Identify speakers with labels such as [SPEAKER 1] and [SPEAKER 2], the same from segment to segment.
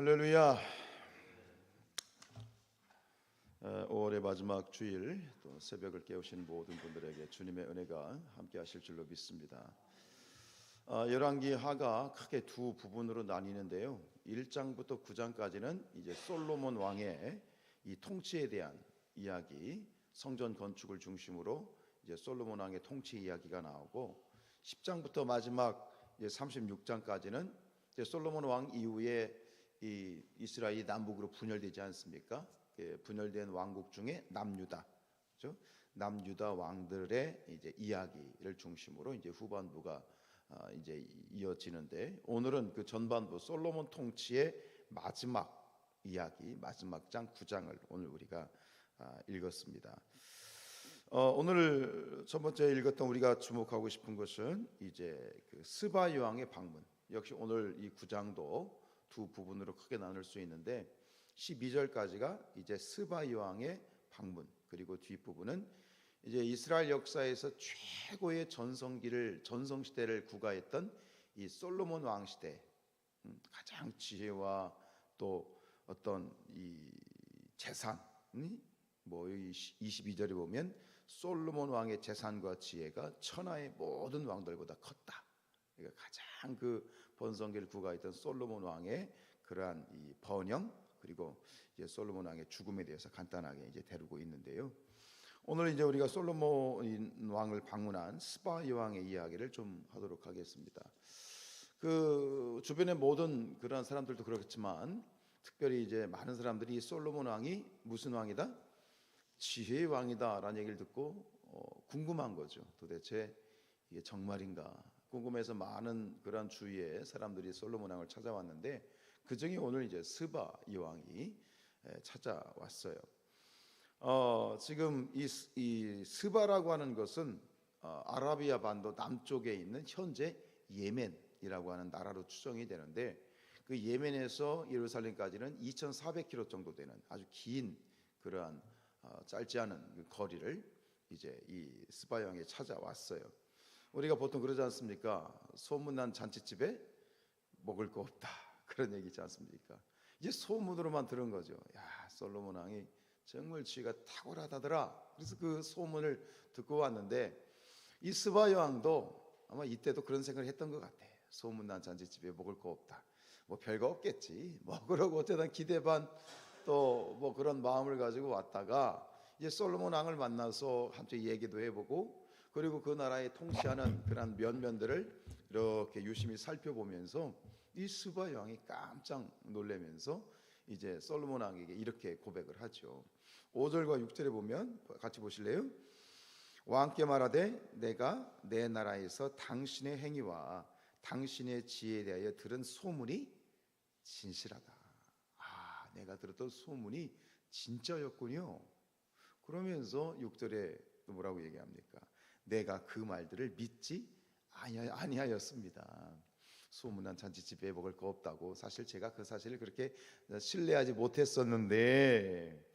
[SPEAKER 1] 할렐루야. 5월의 마지막 주일 또 새벽을 깨우신 모든 분들에게 주님의 은혜가 함께 하실 줄로 믿습니다. 열왕기 하가 크게 두 부분으로 나뉘는데요. 1장부터 9장까지는 이제 솔로몬 왕의 이 통치에 대한 이야기, 성전 건축을 중심으로 이제 솔로몬 왕의 통치 이야기가 나오고, 10장부터 마지막 이제 36장까지는 이제 솔로몬 왕 이후에 이 이스라엘이 남북으로 분열되지 않습니까? 분열된 왕국 중에 남유다, 그렇죠? 남유다 왕들의 이제 이야기를 중심으로 이제 후반부가 이제 이어지는데, 오늘은 그 전반부 솔로몬 통치의 마지막 이야기, 마지막 장 9장을 오늘 우리가 읽었습니다. 오늘 첫 번째 읽었던 우리가 주목하고 싶은 것은 이제 그 스바 여왕의 방문. 역시 오늘 이 9장도 두 부분으로 크게 나눌 수 있는데, 12절까지가 이제 스바 여왕의 방문, 그리고 뒷부분은 이제 이스라엘 역사에서 최고의 전성 시대를 구가했던 이 솔로몬 왕 시대, 가장 지혜와 또 어떤 이 재산이 뭐 22절에 보면 솔로몬 왕의 재산과 지혜가 천하의 모든 왕들보다 컸다. 그러니까 가장 그 번성기를 구가했던 솔로몬 왕의 그러한 이 번영, 그리고 이제 솔로몬 왕의 죽음에 대해서 간단하게 이제 다루고 있는데요. 오늘 이제 우리가 솔로몬 왕을 방문한 스바 여왕의 이야기를 좀 하도록 하겠습니다. 그 주변의 모든 그런 사람들도 그렇겠지만, 특별히 이제 많은 사람들이 솔로몬 왕이 무슨 왕이다? 지혜의 왕이다라는 얘기를 듣고 궁금한 거죠. 도대체 이게 정말인가 궁금해서 많은 그런 주위의 사람들이 솔로몬 왕을 찾아왔는데, 그 중에 오늘 이제 스바 여왕이 찾아왔어요. 지금 이 스바라고 하는 것은 아라비아 반도 남쪽에 있는 현재 예멘이라고 하는 나라로 추정이 되는데, 그 예멘에서 예루살렘까지는 2,400km 정도 되는 아주 긴 그러한 짧지 않은 그 거리를 이제 이 스바 여왕이 찾아왔어요. 우리가 보통 그러지 않습니까? 소문난 잔치집에 먹을 거 없다, 그런 얘기 있지 않습니까? 이제 소문으로만 들은 거죠. 야, 솔로몬 왕이 정말 지혜가 탁월하다더라. 그래서 그 소문을 듣고 왔는데, 이 스바 여왕도 아마 이때도 그런 생각을 했던 것 같아. 소문난 잔치집에 먹을 거 없다, 뭐 별거 없겠지, 뭐 그러고 어쩌다 기대 반 또 뭐 그런 마음을 가지고 왔다가 이제 솔로몬 왕을 만나서 함께 얘기도 해보고, 그리고 그 나라에 통치하는 그런 면면들을 이렇게 유심히 살펴보면서 이 스바 여왕이 깜짝 놀라면서 이제 솔로몬 왕에게 이렇게 고백을 하죠. 5절과 6절에 보면 같이 보실래요? 왕께 말하되 내가 내 나라에서 당신의 행위와 당신의 지혜에 대하여 들은 소문이 진실하다. 내가 들었던 소문이 진짜였군요. 그러면서 6절에 또 뭐라고 얘기합니까? 내가 그 말들을 믿지 아니하였습니다. 소문난 잔치집에 먹을 거 없다고, 사실 제가 그 사실을 그렇게 신뢰하지 못했었는데,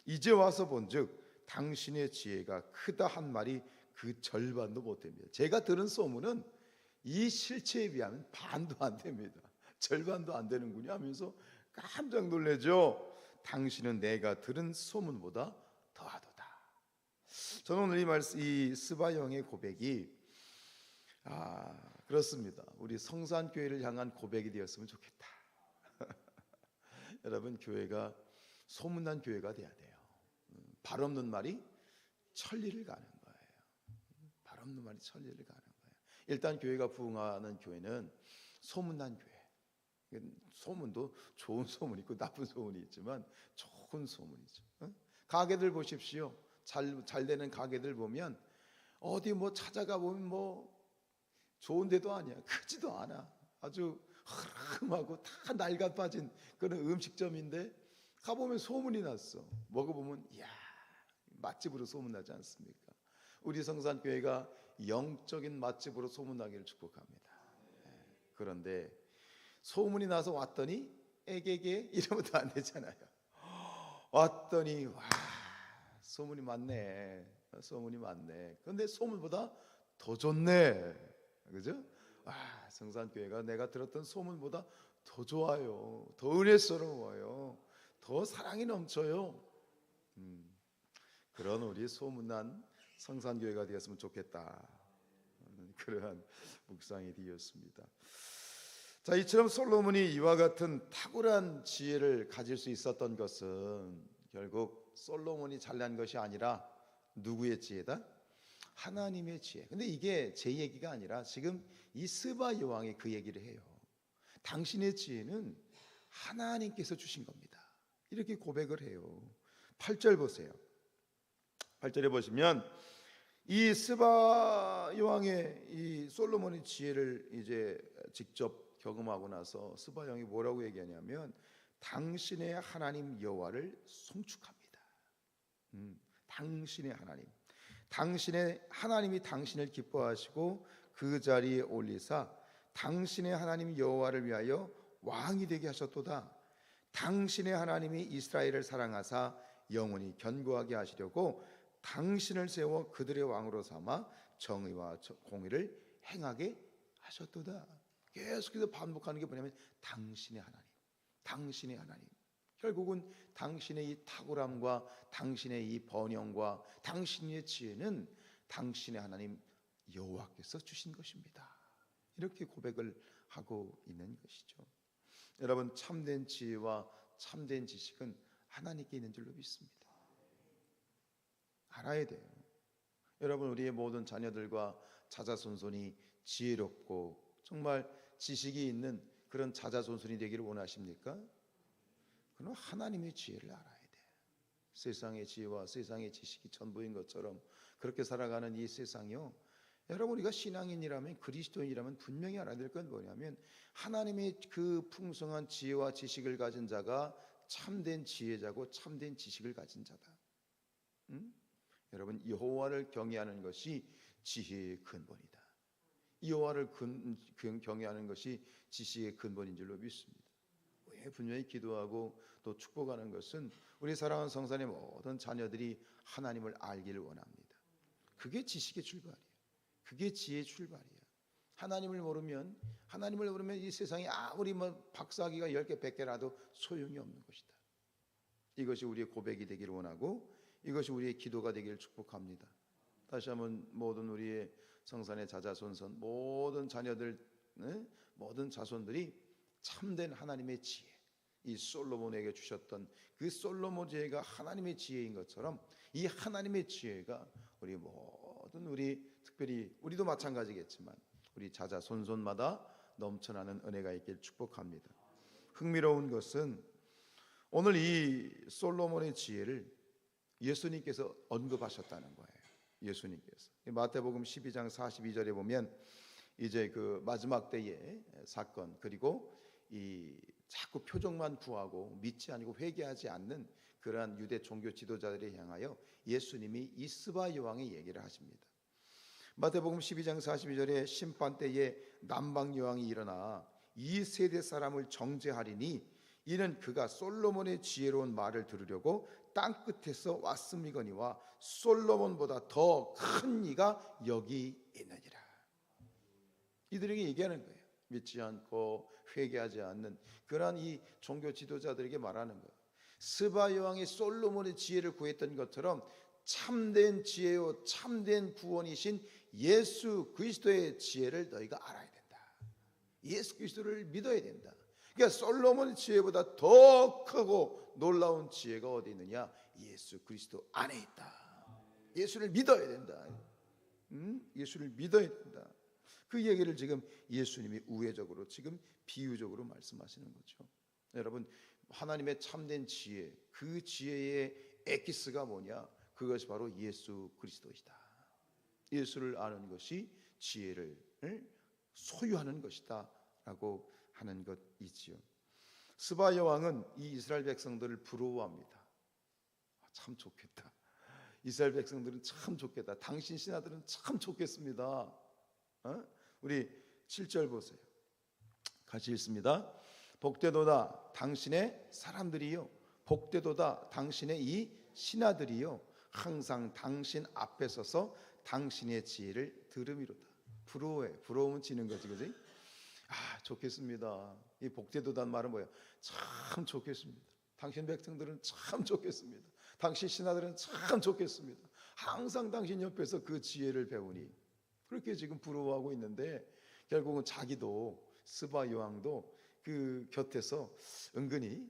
[SPEAKER 1] 이제 와서 본즉 당신의 지혜가 크다 한 말이 그 절반도 못 됩니다. 제가 들은 소문은 이 실체에 비하면 반도 안 됩니다. 절반도 안 되는군요 하면서 깜짝 놀라죠. 당신은 내가 들은 소문보다 더하도다. 저는 오늘 이 스바 여왕의 고백이 그렇습니다. 우리 성산교회를 향한 고백이 되었으면 좋겠다. 여러분, 교회가 소문난 교회가 돼야 돼요. 발 없는 말이 천리를 가는 거예요. 발 없는 말이 천리를 가는 거예요. 일단 교회가 부흥하는 교회는 소문난 교회. 소문도 좋은 소문이 있고 나쁜 소문이 있지만 좋은 소문이죠. 가게들 보십시오. 잘 되는 가게들 보면 어디 뭐 찾아가 보면 뭐 좋은 데도 아니야, 크지도 않아, 아주 흐름하고 다 낡아 빠진 그런 음식점인데 가보면 소문이 났어. 먹어보면 이야, 맛집으로 소문나지 않습니까? 우리 성산교회가 영적인 맛집으로 소문나기를 축복합니다. 그런데 소문이 나서 왔더니 에게게 이러면 또 안 되잖아요. 왔더니 와, 소문이 많네. 소문이 많네. 그런데 소문보다 더 좋네. 그죠? 와, 성산교회가 내가 들었던 소문보다 더 좋아요. 더 은혜스러워요. 더 사랑이 넘쳐요. 그런 우리 소문난 성산교회가 되었으면 좋겠다. 그러한 묵상이 되었습니다. 자, 이처럼 솔로몬이 이와 같은 탁월한 지혜를 가질 수 있었던 것은 결국 솔로몬이 잘난 것이 아니라 누구의 지혜다? 하나님의 지혜. 근데 이게 제 얘기가 아니라 지금 이 스바 여왕이 그 얘기를 해요. 당신의 지혜는 하나님께서 주신 겁니다. 이렇게 고백을 해요. 8절 보세요. 8절에 보시면 이 스바 여왕의 이 솔로몬의 지혜를 이제 직접 경험하고 나서 스바 여왕이 뭐라고 얘기하냐면 당신의 하나님 여호와를 송축합니다. 당신의 하나님, 당신의 하나님이 당신을 기뻐하시고 그 자리에 올리사 당신의 하나님 여호와를 위하여 왕이 되게 하셨도다. 당신의 하나님이 이스라엘을 사랑하사 영원히 견고하게 하시려고 당신을 세워 그들의 왕으로 삼아 정의와 공의를 행하게 하셨도다. 계속해서 반복하는 게 뭐냐면 당신의 하나님, 당신의 하나님. 결국은 당신의 이 탁월함과 당신의 이 번영과 당신의 지혜는 당신의 하나님 여호와께서 주신 것입니다. 이렇게 고백을 하고 있는 것이죠. 여러분, 참된 지혜와 참된 지식은 하나님께 있는 줄로 믿습니다. 알아야 돼요. 여러분, 우리의 모든 자녀들과 자자손손이 지혜롭고 정말 지식이 있는 그런 자자손손이 되기를 원하십니까? 그럼 하나님의 지혜를 알아야 돼. 세상의 지혜와 세상의 지식이 전부인 것처럼 그렇게 살아가는 이 세상이요, 여러분, 우리가 신앙인이라면, 그리스도인이라면 분명히 알아야 될 건 뭐냐면 하나님의 그 풍성한 지혜와 지식을 가진 자가 참된 지혜자고 참된 지식을 가진 자다. 여러분, 여호와를 경외하는 것이 지혜의 근본이다. 여호와를 경외하는 것이 지식의 근본인 줄로 믿습니다. 분명히 기도하고 또 축복하는 것은 우리 사랑하는 성산의 모든 자녀들이 하나님을 알기를 원합니다. 그게 지식의 출발이에요. 그게 지혜의 출발이에요. 하나님을 모르면 이 세상에 아무리 박사학위가 10개 100개라도 소용이 없는 것이다. 이것이 우리의 고백이 되기를 원하고 이것이 우리의 기도가 되기를 축복합니다. 다시 한번 모든 우리의 성산의 자자손손, 모든 자녀들, 모든 자손들이 참된 하나님의 지혜, 이 솔로몬에게 주셨던 그 솔로몬 지혜가 하나님의 지혜인 것처럼 이 하나님의 지혜가 우리 특별히 우리도 마찬가지겠지만 우리 자자손손마다 넘쳐나는 은혜가 있길 축복합니다. 흥미로운 것은 오늘 이 솔로몬의 지혜를 예수님께서 언급하셨다는 거예요. 예수님께서 마태복음 12장 42절에 보면 이제 그 마지막 때의 사건, 그리고 이 자꾸 표적만 구하고 믿지 아니고 회개하지 않는 그러한 유대 종교 지도자들에 향하여 예수님이 이 스바 여왕의 얘기를 하십니다. 마태복음 12장 42절에 심판 때에 남방 여왕이 일어나 이 세대 사람을 정죄하리니 이는 그가 솔로몬의 지혜로운 말을 들으려고 땅 끝에서 왔음이거니와 솔로몬보다 더 큰 이가 여기 있느니라. 이들에게 얘기하는 거예요. 믿지 않고 회개하지 않는 그러한 이 종교 지도자들에게 말하는 거예요. 스바 여왕이 솔로몬의 지혜를 구했던 것처럼 참된 지혜요 참된 구원이신 예수 그리스도의 지혜를 너희가 알아야 된다. 예수 그리스도를 믿어야 된다. 그러니까 솔로몬의 지혜보다 더 크고 놀라운 지혜가 어디 있느냐? 예수 그리스도 안에 있다. 예수를 믿어야 된다. 예수를 믿어야 된다. 그 얘기를 지금 예수님이 우회적으로 지금 비유적으로 말씀하시는 거죠. 여러분, 하나님의 참된 지혜, 그 지혜의 에키스가 뭐냐? 그것이 바로 예수 그리스도이다. 예수를 아는 것이 지혜를 소유하는 것이다 라고 하는 것이지요. 스바 여왕은 이 이스라엘 백성들을 부러워합니다. 참 좋겠다. 이스라엘 백성들은 참 좋겠다. 당신 신하들은 참 좋겠습니다. 우리 7절 보세요. 같이 읽습니다. 복되도다 당신의 사람들이요, 복되도다 당신의 이 신하들이요, 항상 당신 앞에 서서 당신의 지혜를 들음이로다. 부러워해. 부러우면 지는 거지, 그지? 좋겠습니다. 이 복되도다는 말은 뭐예요? 참 좋겠습니다. 당신 백성들은 참 좋겠습니다. 당신 신하들은 참 좋겠습니다. 항상 당신 옆에서 그 지혜를 배우니, 그렇게 지금 부러워하고 있는데 결국은 자기도 스바 여왕도 그 곁에서 은근히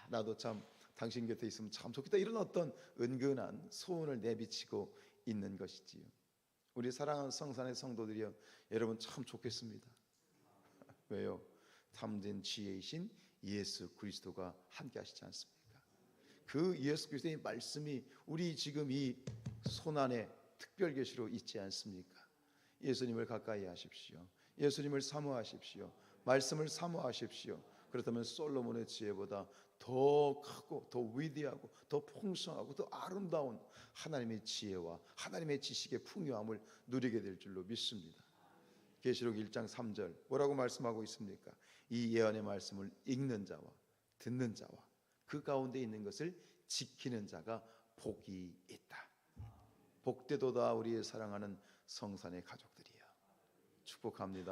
[SPEAKER 1] 나도 참 당신 곁에 있으면 참 좋겠다, 이런 어떤 은근한 소원을 내비치고 있는 것이지요. 우리 사랑하는 성산의 성도들이여, 여러분 참 좋겠습니다. 왜요? 참된 지혜이신 예수 그리스도가 함께 하시지 않습니까? 그 예수 그리스도의 말씀이 우리 지금 이 손안에 특별 계시로 있지 않습니까? 예수님을 가까이 하십시오. 예수님을 사모하십시오. 말씀을 사모하십시오. 그렇다면 솔로몬의 지혜보다 더 크고 더 위대하고 더 풍성하고 더 아름다운 하나님의 지혜와 하나님의 지식의 풍요함을 누리게 될 줄로 믿습니다. 계시록 1장 3절 뭐라고 말씀하고 있습니까? 이 예언의 말씀을 읽는 자와 듣는 자와 그 가운데 있는 것을 지키는 자가 복이 있다. 복되도다 우리의 사랑하는 성산의 가족들이여, 축복합니다.